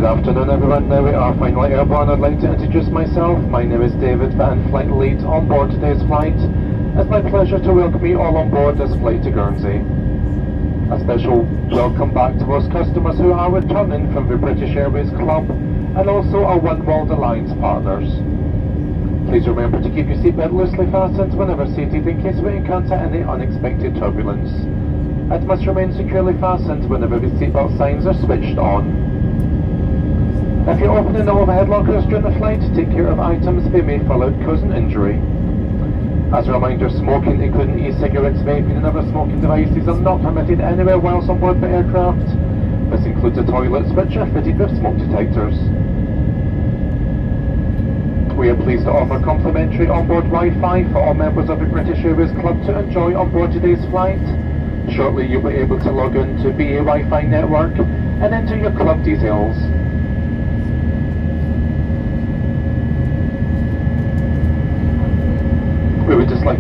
Good afternoon everyone, now we are finally airborne. I'd like to introduce myself. My name is David Van, flight lead on board today's flight. It's my pleasure to welcome you all on board this flight to Guernsey. A special welcome back to those customers who are returning from the British Airways Club and also our One World Alliance partners. Please remember to keep your seatbelt loosely fastened whenever seated in case we encounter any unexpected turbulence. It must remain securely fastened whenever the seatbelt signs are switched on. If you're opening the overhead lockers during the flight, take care of items they may fall out causing injury. As a reminder, smoking, including e-cigarettes, vaping and other smoking devices, are not permitted anywhere whilst on board the aircraft. This includes the toilets, which are fitted with smoke detectors. We are pleased to offer complimentary onboard Wi-Fi for all members of the British Airways Club to enjoy on board today's flight. Shortly you'll be able to log in to BA Wi-Fi network and enter your club details. We would just like